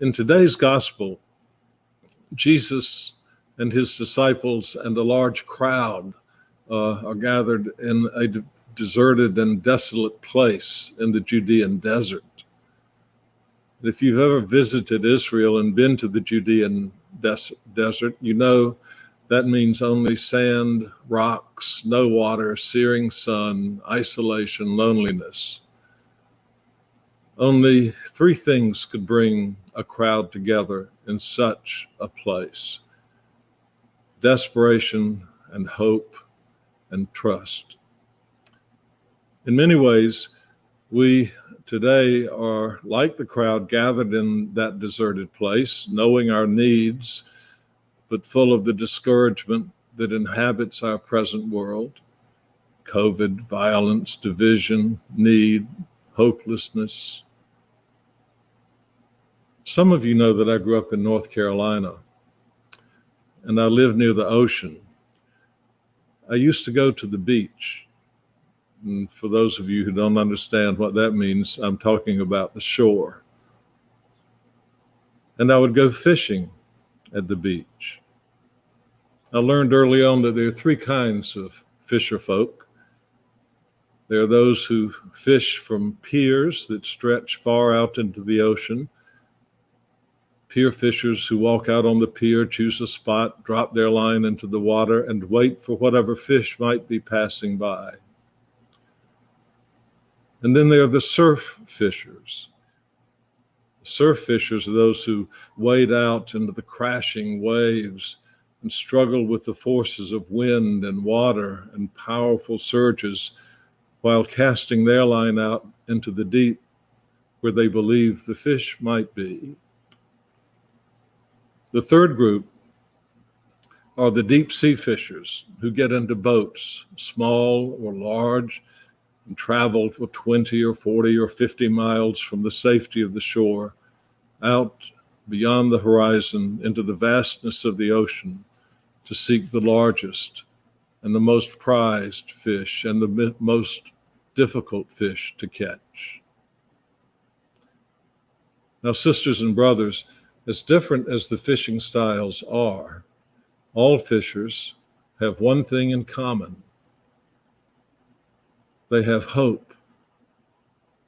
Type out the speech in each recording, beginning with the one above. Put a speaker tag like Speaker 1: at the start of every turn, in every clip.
Speaker 1: In today's gospel, Jesus and his disciples and a large crowd are gathered in a deserted and desolate place in the Judean desert. If you've ever visited Israel and been to the Judean desert, you know that means only sand, rocks, no water, searing sun, isolation, loneliness. Only three things could bring a crowd together in such a place: desperation and hope and trust. In many ways, we today are like the crowd gathered in that deserted place, knowing our needs, but full of the discouragement that inhabits our present world: COVID, violence, division, need, hopelessness. Some of you know that I grew up in North Carolina, and I live near the ocean. I used to go to the beach. And for those of you who don't understand what that means, I'm talking about the shore. And I would go fishing at the beach. I learned early on that there are three kinds of fisher folk. There are those who fish from piers that stretch far out into the ocean. Pier fishers who walk out on the pier, choose a spot, drop their line into the water, and wait for whatever fish might be passing by. And then there are the surf fishers. Surf fishers are those who wade out into the crashing waves and struggle with the forces of wind and water and powerful surges while casting their line out into the deep where they believe the fish might be. The third group are the deep sea fishers who get into boats, small or large, and travel for 20 or 40 or 50 miles from the safety of the shore out beyond the horizon into the vastness of the ocean to seek the largest and the most prized fish and the most difficult fish to catch. Now, sisters and brothers, as different as the fishing styles are, all fishers have one thing in common. They have hope.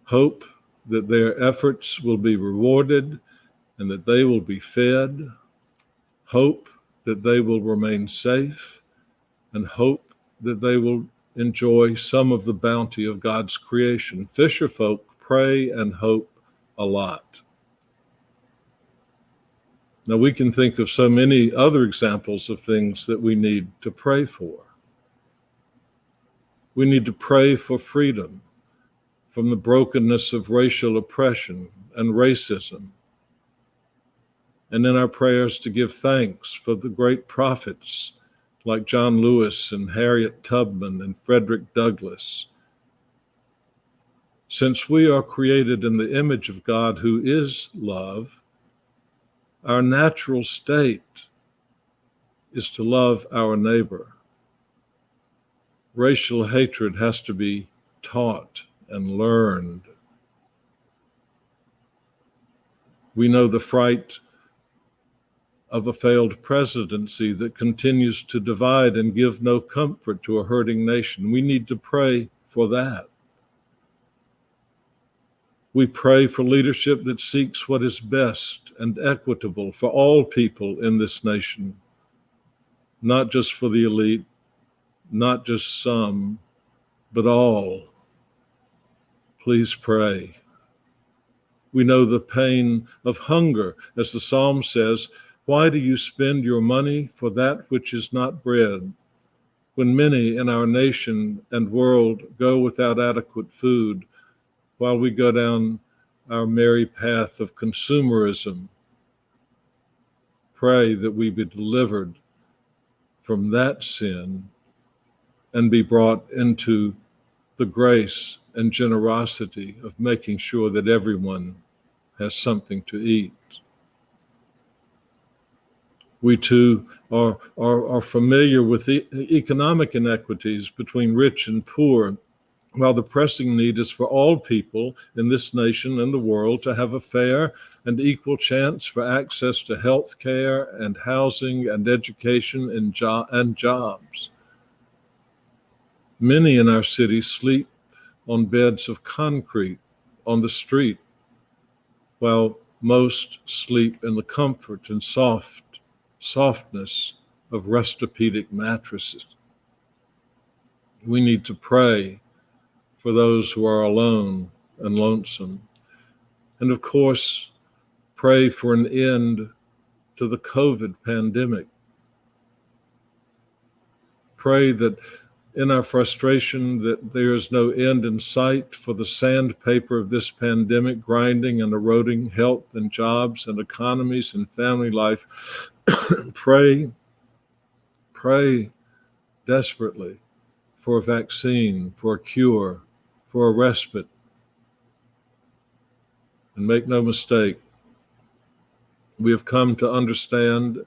Speaker 1: Hope that their efforts will be rewarded and that they will be fed. Hope that they will remain safe, and hope that they will enjoy some of the bounty of God's creation. Fisher folk pray and hope a lot. Now, we can think of so many other examples of things that we need to pray for. We need to pray for freedom from the brokenness of racial oppression and racism. And in our prayers to give thanks for the great prophets like John Lewis and Harriet Tubman and Frederick Douglass. Since we are created in the image of God who is love, our natural state is to love our neighbor. Racial hatred has to be taught and learned. We know the fright of a failed presidency that continues to divide and give no comfort to a hurting nation. We need to pray for that. We pray for leadership that seeks what is best and equitable for all people in this nation, not just for the elite, not just some, but all. Please pray. We know the pain of hunger, as the Psalm says, "Why do you spend your money for that which is not bread?" When many in our nation and world go without adequate food, while we go down our merry path of consumerism, pray that we be delivered from that sin and be brought into the grace and generosity of making sure that everyone has something to eat. We too are familiar with the economic inequities between rich and poor while the pressing need is for all people in this nation and the world to have a fair and equal chance for access to health care and housing and education and jobs. Many in our city sleep on beds of concrete on the street, while most sleep in the comfort and softness of Restopedic mattresses. We need to pray for those who are alone and lonesome. And of course, pray for an end to the COVID pandemic. Pray that in our frustration that there is no end in sight for the sandpaper of this pandemic grinding and eroding health and jobs and economies and family life. Pray desperately for a vaccine, for a cure, for a respite. And make no mistake, we have come to understand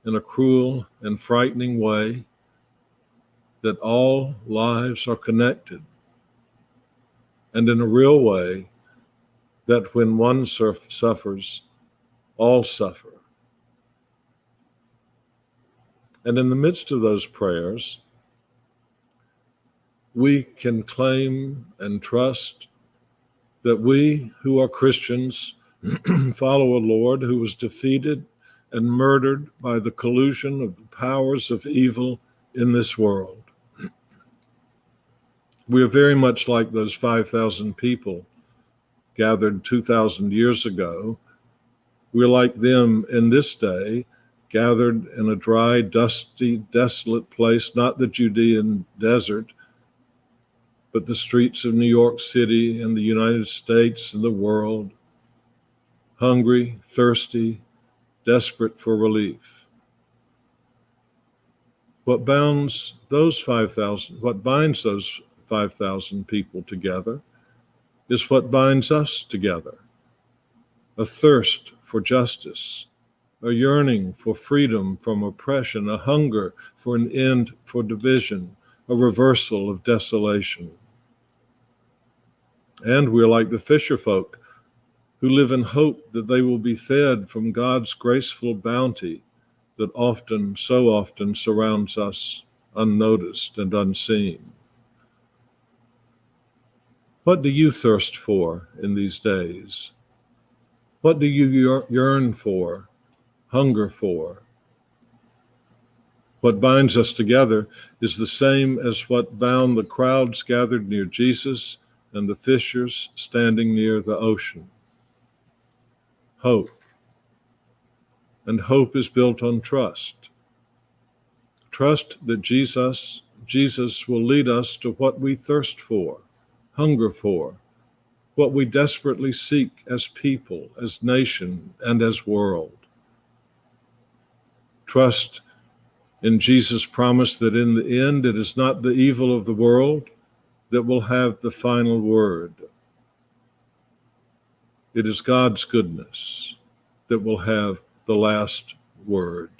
Speaker 1: in a cruel and frightening way that all lives are connected, and in a real way that when one suffers, all suffer. And in the midst of those prayers, we can claim and trust that we who are Christians follow a Lord who was defeated and murdered by the collusion of the powers of evil in this world. We are very much like those 5,000 people gathered 2,000 years ago. We're like them in this day, gathered in a dry, dusty, desolate place, not the Judean desert, but the streets of New York City and the United States and the world, hungry, thirsty, desperate for relief. What binds those 5,000 people together is what binds us together: a thirst for justice, a yearning for freedom from oppression, a hunger for an end for division, a reversal of desolation. And we're like the fisher folk who live in hope that they will be fed from God's graceful bounty that so often surrounds us unnoticed and unseen. What do you thirst for in these days? What do you yearn for, hunger for? What binds us together is the same as what bound the crowds gathered near Jesus and the fishers standing near the ocean: hope. And hope is built on trust. Trust that Jesus will lead us to what we thirst for, hunger for, what we desperately seek as people, as nation, and as world. Trust in Jesus' promise that in the end it is not the evil of the world that will have the final word. It is God's goodness that will have the last word.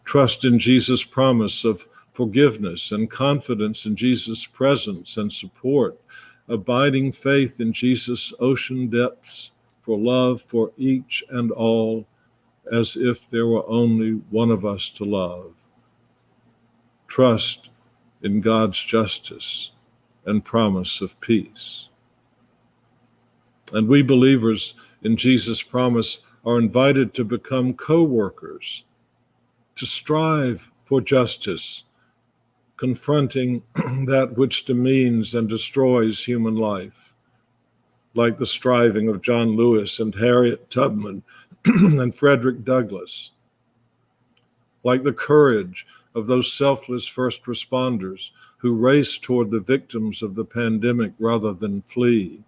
Speaker 1: Trust in Jesus' promise of forgiveness and confidence in Jesus' presence and support, abiding faith in Jesus' ocean depths for love for each and all, as if there were only one of us to love. Trust in God's justice and promise of peace. And we believers in Jesus' promise are invited to become co-workers, to strive for justice, confronting that which demeans and destroys human life, like the striving of John Lewis and Harriet Tubman and Frederick Douglass, like the courage of those selfless first responders who race toward the victims of the pandemic rather than flee,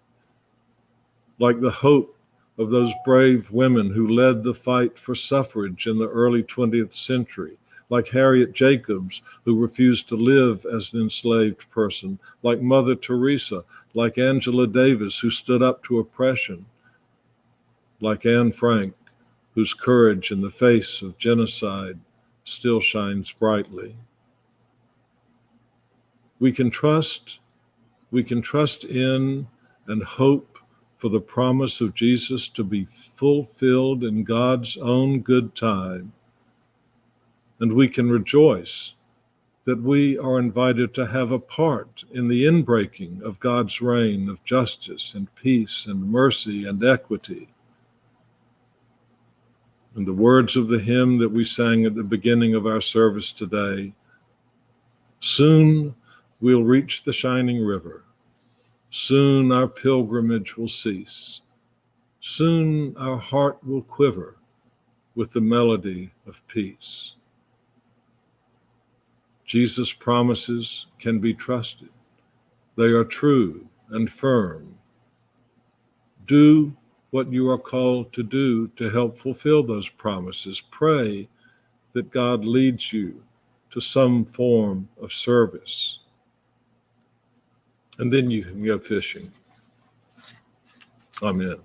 Speaker 1: like the hope of those brave women who led the fight for suffrage in the early 20th century, like Harriet Jacobs, who refused to live as an enslaved person, like Mother Teresa, like Angela Davis, who stood up to oppression, like Anne Frank, whose courage in the face of genocide still shines brightly. We can trust we can trust in and hope for the promise of Jesus to be fulfilled in God's own good time. And we can rejoice that we are invited to have a part in the inbreaking of God's reign of justice and peace and mercy and equity. In the words of the hymn that we sang at the beginning of our service today, soon we'll reach the shining river. Soon our pilgrimage will cease. Soon our heart will quiver with the melody of peace. Jesus' promises can be trusted. They are true and firm. Do what you are called to do to help fulfill those promises. Pray that God leads you to some form of service. And then you can go fishing. Amen.